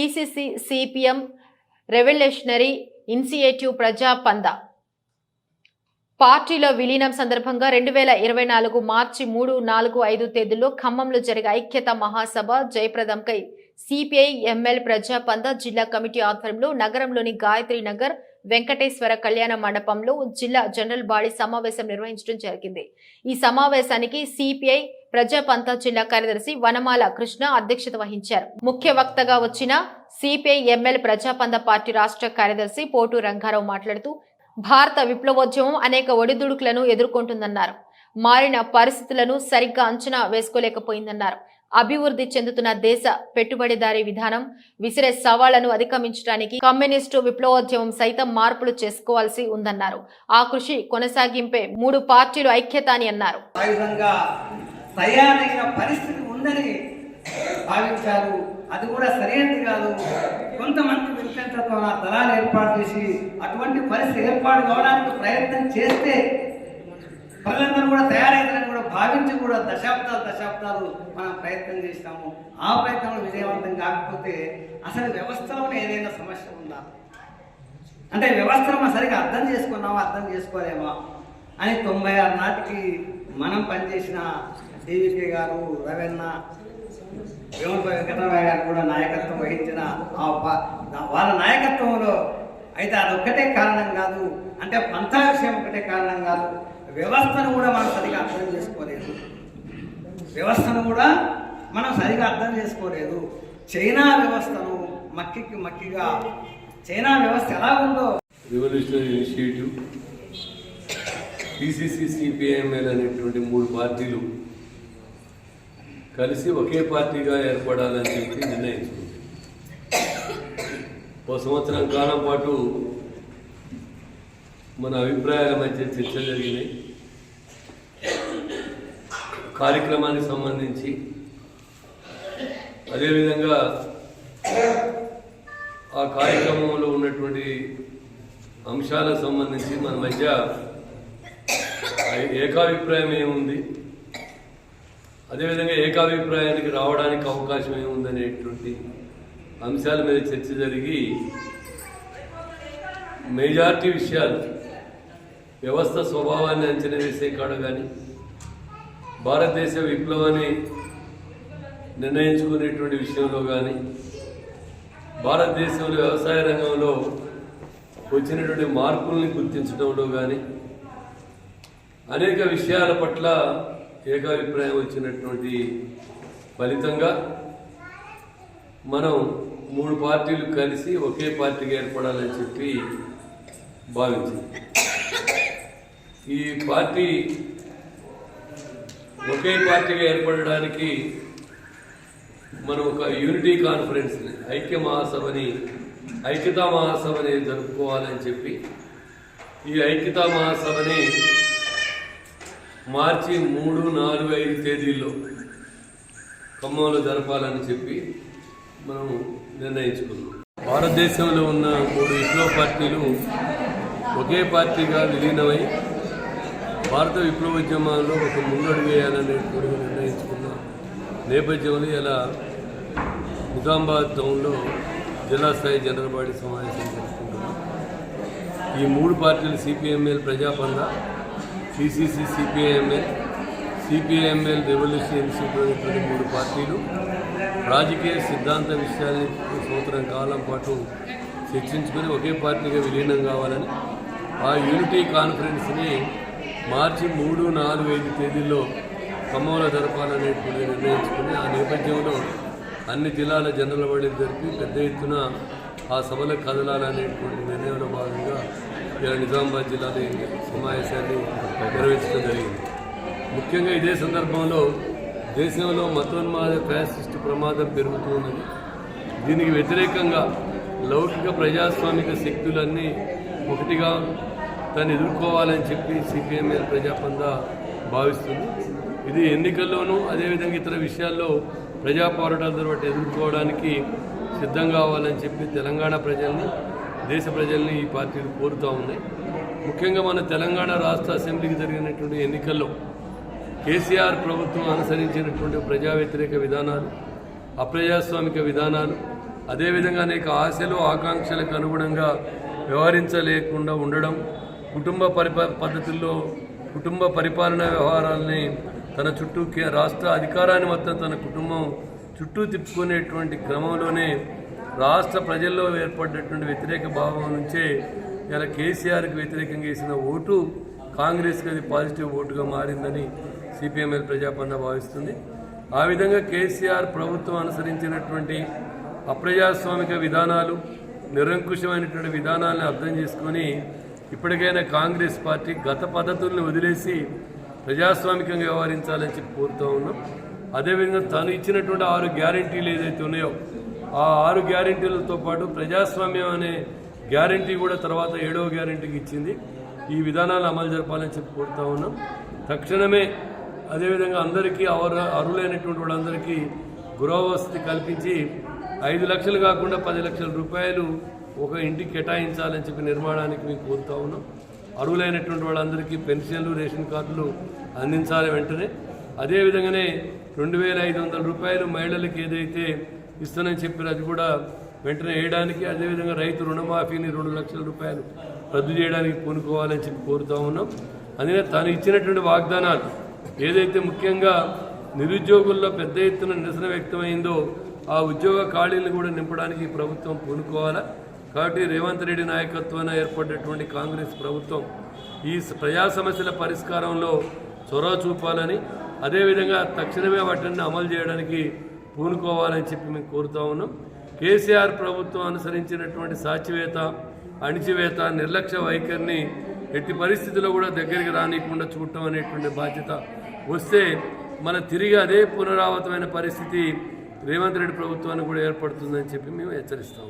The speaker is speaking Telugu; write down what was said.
పీసీసీ సిపిఎం రెవల్యూషనరీ ఇనిషియేటివ్ ప్రజాపంద పార్టీలో విలీనం సందర్భంగా 2024 మార్చి 3, 4, 5 తేదీల్లో ఖమ్మంలో జరిగే ఐక్యత మహాసభ జయప్రదంకై సిపిఐ ఎంఎల్ ప్రజాపంద జిల్లా కమిటీ ఆధ్వర్యంలో నగరంలోని గాయత్రి నగర్ వెంకటేశ్వర కళ్యాణ మండపంలో జిల్లా జనరల్ బాడీ సమావేశం నిర్వహించడం జరిగింది. ఈ సమావేశానికి సిపిఐ ప్రజాపంత జిల్లా కార్యదర్శి వనమాల కృష్ణ అధ్యక్షత వహించారు. ముఖ్య వక్తగా వచ్చిన సిపిఐ ఎంఎల్ ప్రజాపంద పార్టీ రాష్ట్ర కార్యదర్శి పోటు రంగారావు మాట్లాడుతూ భారత విప్లవోద్యమం అనేక ఒడిదుడుకులను ఎదుర్కొంటుందన్నారు. మారిన పరిస్థితులను సరిగ్గా అంచనా వేసుకోలేకపోయిందన్నారు. అభివృద్ధి చెందుతున్న దేశ పెట్టుబడిదారీ విధానం విసిరే సవాళ్లను అధిగమించడానికి కమ్యూనిస్టు విప్లవోద్యమం సైతం మార్పులు చేసుకోవాల్సి ఉందన్నారు. ఆ కృషి కొనసాగింపే 3 పార్టీలు ఐక్యత అని అన్నారు. భావించారు. అది కూడా సరైనది కాదు. కొంతమంది వికృతతో దళాలు ఏర్పాటు చేసి అటువంటి పరిస్థితి ఏర్పాటు కావడానికి ప్రయత్నం చేస్తే ప్రజలందరూ కూడా తయారైందని కూడా భావించి కూడా దశాబ్దాలు మనం ప్రయత్నం చేసినాము. ఆ ప్రయత్నంలో విజయవంతం కాకపోతే అసలు వ్యవస్థలోనే ఏదైనా సమస్య ఉందా, అంటే వ్యవస్థను సరిగా అర్థం చేసుకున్నామా అర్థం చేసుకోలేమా అని 96 నాటికి మనం పనిచేసిన టీవీకే గారు, రవెన్న, వెంకటరామయ్య గారు కూడా నాయకత్వం వహించిన వాళ్ళ నాయకత్వంలో అయితే అదొక్కటే కారణం కాదు, అంటే పంథా విషయం ఒకటే కారణం కాదు, వ్యవస్థను కూడా మనం సరిగా అర్థం చేసుకోలేదు. చైనా వ్యవస్థను మక్కిగా చైనా వ్యవస్థ ఎలా ఉందో రెవల్యూషనరీ ఇనిషియేటివ్ పీసీసీ సిపిఐఎంఎల్ అనేటువంటి 3 పార్టీలు కలిసి ఒకే పార్టీగా ఏర్పడాలని చెప్పి నిర్ణయించుకుంది. ఓ సంవత్సరం కాలం పాటు మన అభిప్రాయాల మధ్య చర్చ జరిగినాయి. కార్యక్రమానికి సంబంధించి అదేవిధంగా ఆ కార్యక్రమంలో ఉన్నటువంటి అంశాలకు సంబంధించి మన మధ్య ఏకాభిప్రాయం ఏముంది, అదేవిధంగా ఏకాభిప్రాయానికి రావడానికి అవకాశం ఏముందనేటువంటి అంశాల మీద చర్చ జరిగి మెజారిటీ విషయాలు వ్యవస్థ స్వభావాన్ని అంచనా వేసే కాడ కానీ భారతదేశ విప్లవాన్ని నిర్ణయించుకునేటువంటి విషయంలో కానీ భారతదేశంలో వ్యవసాయ రంగంలో వచ్చినటువంటి మార్పుల్ని గుర్తించడంలో కానీ అనేక విషయాల పట్ల ఏకాభిప్రాయం వచ్చినటువంటి ఫలితంగా మనం 3 పార్టీలు కలిసి ఒకే పార్టీగా ఏర్పడాలని చెప్పి భావించింది. ఈ పార్టీ ఒకే పార్టీగా ఏర్పడడానికి మనం ఒక యూనిటీ కాన్ఫరెన్స్ని ఐక్యతా మహాసభని జరుపుకోవాలని చెప్పి ఈ ఐక్యతా మహాసభని మార్చి 3, 4, 5 తేదీల్లో ఖమ్మంలో జరపాలని చెప్పి మనం నిర్ణయించుకున్నాం. భారతదేశంలో ఉన్న 3 విప్లవ పార్టీలు ఒకే పార్టీగా విలీనమై భారత విప్లవోద్యమాల్లో ఒక ముందడుగు వేయాలనేటువంటి నిర్ణయించుకున్న నేపథ్యంలో ఇలా నిజామాబాద్ టౌన్లో జిల్లా స్థాయి జనరల్ బాడీ సమావేశం జరుపుకుంటున్నాం. ఈ 3 పార్టీలు CPML ప్రజాపంద, PCC CPIML revolutionary initiative అనేటువంటి 3 పార్టీలు రాజకీయ సిద్ధాంత విషయాల్ని సంవత్సరం కాలం పాటు చర్చించుకొని ఒకే పార్టీగా విలీనం కావాలని ఆ యూనిటీ కాన్ఫరెన్స్ని మార్చి 3, 4, 5 తేదీల్లో ఖమ్మంలో జరపాలనేటువంటి నిర్ణయించుకుని ఆ నేపథ్యంలో అన్ని జిల్లాల జనరల్ బాడీలు జరిపి పెద్ద ఎత్తున ఆ సభలకు కదలాలనేటువంటి నిర్ణయంలో భాగంగా ఇలా నిజామాబాద్ జిల్లాలో సమావేశాన్ని నిర్వహించడం జరిగింది. ముఖ్యంగా ఇదే సందర్భంలో దేశంలో మతోన్మాద ఫ్యాసిస్టు ప్రమాదం పెరుగుతున్నది. దీనికి వ్యతిరేకంగా లౌకిక ప్రజాస్వామిక శక్తులన్నీ ఒకటిగా దాన్ని ఎదుర్కోవాలని చెప్పి సిపిఎంఎల్ ప్రజాపంద భావిస్తుంది. ఇది ఎన్నికల్లోనూ అదేవిధంగా ఇతర విషయాల్లో ప్రజా పోరాటాల ద్వారా ఎదుర్కోవడానికి సిద్ధం కావాలని చెప్పి తెలంగాణ ప్రజల్ని, దేశ ప్రజల్ని ఈ పార్టీలు కోరుతూ ఉన్నాయి. ముఖ్యంగా మన తెలంగాణ రాష్ట్ర అసెంబ్లీకి జరిగినటువంటి ఎన్నికల్లో కేసీఆర్ ప్రభుత్వం అనుసరించినటువంటి ప్రజా వ్యతిరేక విధానాలు, అప్రజాస్వామిక విధానాలు, అదేవిధంగా అనేక ఆశలు ఆకాంక్షలకు అనుగుణంగా వ్యవహరించలేకుండా ఉండడం, పద్ధతుల్లో కుటుంబ పరిపాలనా వ్యవహారాలని తన చుట్టూ రాష్ట్ర అధికారాన్ని మొత్తం తన కుటుంబం చుట్టూ తిప్పుకునేటువంటి క్రమంలోనే రాష్ట్ర ప్రజల్లో ఏర్పడినటువంటి వ్యతిరేక భావం నుంచే ఇలా కేసీఆర్కి వ్యతిరేకంగా వేసిన ఓటు కాంగ్రెస్కి అది పాజిటివ్ ఓటుగా మారిందని సిపిఎంఎల్ ప్రజాపంద భావిస్తుంది. ఆ విధంగా కేసీఆర్ ప్రభుత్వం అనుసరించినటువంటి అప్రజాస్వామిక విధానాలు, నిరంకుశమైనటువంటి విధానాలను అర్థం చేసుకొని ఇప్పటికైనా కాంగ్రెస్ పార్టీ గత పద్ధతులను వదిలేసి ప్రజాస్వామికంగా వ్యవహరించాలని చెప్పి కోరుతూ ఉన్నాం. అదేవిధంగా తను ఇచ్చినటువంటి 6 గ్యారెంటీలు ఏదైతే ఉన్నాయో ఆ 6 గ్యారెంటీలతో పాటు ప్రజాస్వామ్యం అనే గ్యారెంటీ కూడా తర్వాత 7వ గ్యారెంటీకి ఇచ్చింది. ఈ విధానాలు అమలు జరపాలని చెప్పి కోరుతూ ఉన్నాం. తక్షణమే అదేవిధంగా అందరికీ అర్హులైనటువంటి వాళ్ళందరికీ గృహవసతి కల్పించి 5 లక్షలు కాకుండా 10 లక్షల రూపాయలు ఒక ఇంటికి కేటాయించాలని చెప్పి నిర్మాణానికి మేము కోరుతూ ఉన్నాం. అర్హులైనటువంటి వాళ్ళందరికీ పెన్షన్లు, రేషన్ కార్డులు అందించాలి వెంటనే. అదేవిధంగానే 2500 రూపాయలు మహిళలకు ఏదైతే ఇస్తానని చెప్పారో అది కూడా వెంటనే వేయడానికి, అదేవిధంగా రైతు రుణమాఫీని 2 లక్షల రూపాయలు రద్దు చేయడానికి పూనుకోవాలని చెప్పి కోరుతూ ఉన్నాం. అందుకే తను ఇచ్చినటువంటి వాగ్దానాలు ఏదైతే ముఖ్యంగా నిరుద్యోగుల్లో పెద్ద ఎత్తున నిరసన వ్యక్తమైందో ఆ ఉద్యోగ ఖాళీలను కూడా నింపడానికి ప్రభుత్వం పూనుకోవాలా. కాబట్టి రేవంత్ రెడ్డి నాయకత్వాన ఏర్పడినటువంటి కాంగ్రెస్ ప్రభుత్వం ఈ ప్రజా సమస్యల పరిష్కారంలో చొరవ చూపాలని, అదేవిధంగా తక్షణమే వాటిని అమలు చేయడానికి పూనుకోవాలని చెప్పి మేము కోరుతా ఉన్నాం. కేసీఆర్ ప్రభుత్వం అనుసరించినటువంటి సాచివేత, అణిచివేత, నిర్లక్ష్య వైఖరిని ఎట్టి పరిస్థితుల్లో కూడా దగ్గరికి రానియకుండా చూడటం అనేటువంటి బాధ్యత వస్తే మన తిరిగి అదే పునరావృతమైన పరిస్థితి రేవంత్ రెడ్డి ప్రభుత్వానికి కూడా ఏర్పడుతుందని చెప్పి మేము హెచ్చరిస్తాము.